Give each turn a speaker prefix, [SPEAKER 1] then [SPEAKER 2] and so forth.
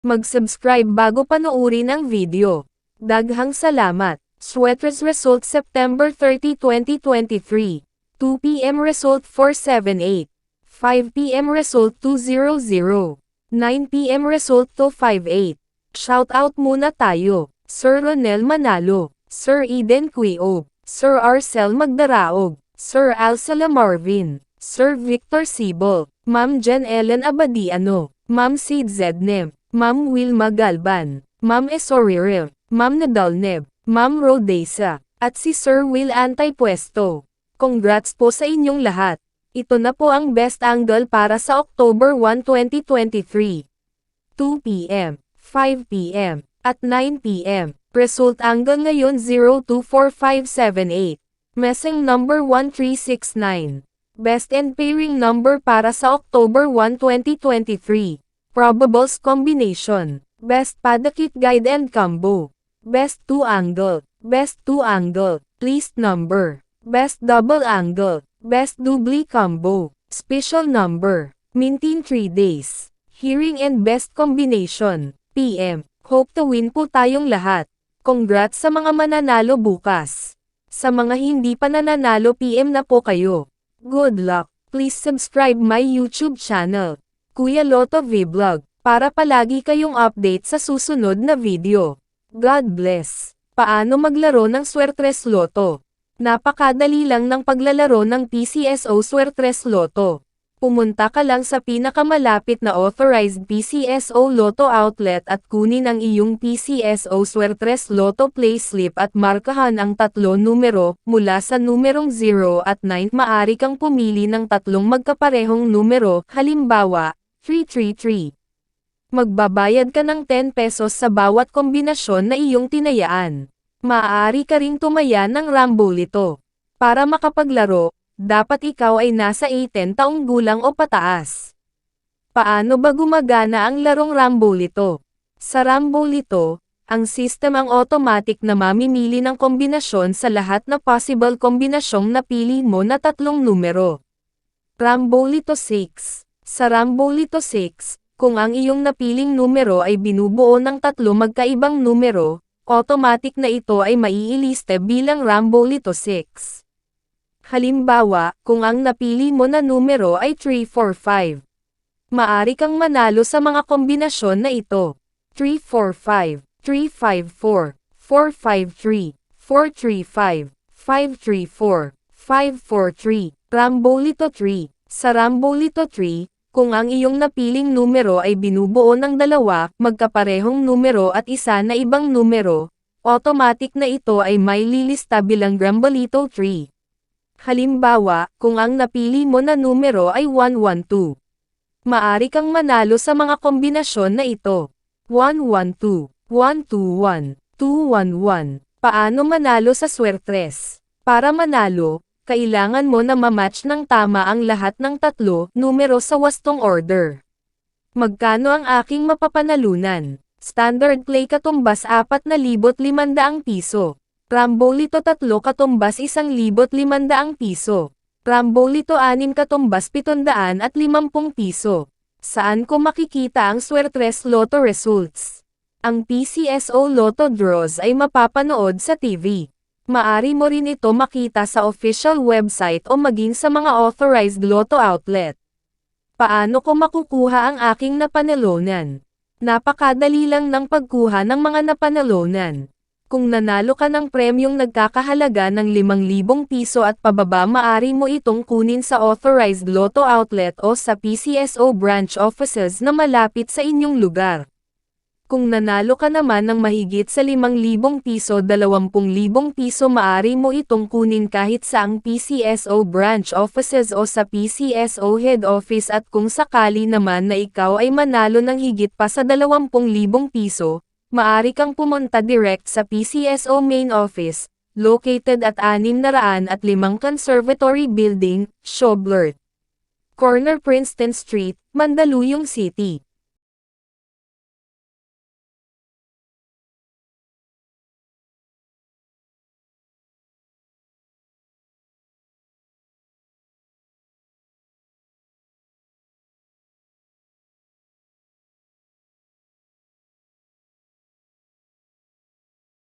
[SPEAKER 1] Mag-subscribe bago panoorin ang video. Daghang salamat. Sweaters result September 30, 2023. 2 p.m. result 478. 5 p.m. result 200. 9 p.m. result 258. Shoutout muna tayo. Sir Ronel Manalo, Sir Eden Quiob, Sir Arcel Magdaraog, Sir Alcala Marvin, Sir Victor Sibol, Ma'am Jen Ellen Abadiano, Ma'am Sid Zednem, Ma'am Wilma Galban, Ma'am Esoriril, Ma'am Nadalneb, Ma'am Rodesa, at si Sir Will Antaypuesto. Congrats po sa inyong lahat. Ito na po ang best angle para sa October 1, 2023. 2 p.m., 5 p.m., at 9 p.m. Result angle ngayon 024578. Messing number 1369. Best and pairing number para sa October 1, 2023. Probables combination. Best Padakit Guide and Combo. Best 2 angle. Best 2 angle. Least number. Best double angle. Best doubly combo. Special number. Mintin 3 days. Hearing and best combination. PM. Hope to win po tayong lahat. Congrats sa mga mananalo bukas. Sa mga hindi pa nananalo PM na po kayo. Good luck. Please subscribe my YouTube channel, Kuya Lotto Vlog, para palagi kayong update sa susunod na video. God bless. Paano maglaro ng Swertres Lotto? Napakadali lang ng paglalaro ng PCSO Swertres Lotto. Pumunta ka lang sa pinakamalapit na authorized PCSO Lotto outlet at kunin ang iyong PCSO Swertres Lotto playslip at markahan ang 3 numero, mula sa numerong 0 at 9 maaari kang pumili ng 3 magkaparehong numero, halimbawa, 333. Magbabayad ka ng 10 pesos sa bawat kombinasyon na iyong tinayaan. Maaari ka ring tumaya ng Rambolito. Para makapaglaro, dapat ikaw ay nasa 18 taong gulang o pataas. Paano ba gumagana ang larong Rambolito? Sa Rambolito, ang system ang automatic na mamimili ng kombinasyon sa lahat na possible kombinasyong napili mo na 3 numero. Rambolito 6. Sa Rambolito 6, kung ang iyong napiling numero ay binubuo ng 3 magkaibang numero, automatic na ito ay maiiliste bilang Rambolito 6. Halimbawa, kung ang napili mo na numero ay 345. Maari kang manalo sa mga kombinasyon na ito. 345, 354, 453, 435, 534, 543, Rambolito 3. Sa Rambolito 3, kung ang iyong napiling numero ay binubuo ng 2 magkaparehong numero at isa na ibang numero, automatic na ito ay may lilista bilang Rambolito 3. Halimbawa, kung ang napili mo na numero ay 112. Maari kang manalo sa mga kombinasyon na ito. 112, 121, 211. Paano manalo sa Swertres? Para manalo, kailangan mo na mamatch ng tama ang lahat ng 3 numero sa wastong order. Magkano ang aking mapapanalunan? Standard play katumbas 4,500 piso. Rambolito 3 katumbas 1,500 piso. Rambolito 6 katumbas 750 piso. Saan ko makikita ang Swertres Lotto results? Ang PCSO Lotto draws ay mapapanood sa TV. Maari mo rin ito makita sa official website o maging sa mga authorized Lotto outlet. Paano ko makukuha ang aking napanalunan? Napakadali lang ng pagkuha ng mga napanalunan. Kung nanalo ka ng premyong nagkakahalaga ng 5,000 piso at pababa, maari mo itong kunin sa authorized Lotto outlet o sa PCSO branch offices na malapit sa inyong lugar. Kung nanalo ka naman ng mahigit sa 5,000 piso, 20,000 piso, maari mo itong kunin kahit sa ang PCSO branch offices o sa PCSO head office, at kung sakali naman na ikaw ay manalo ng higit pa sa 20,000 piso, maari kang pumunta direct sa PCSO main office, located at 605 Conservatory Building, Shoblert Corner, Princeton Street, Mandaluyong City.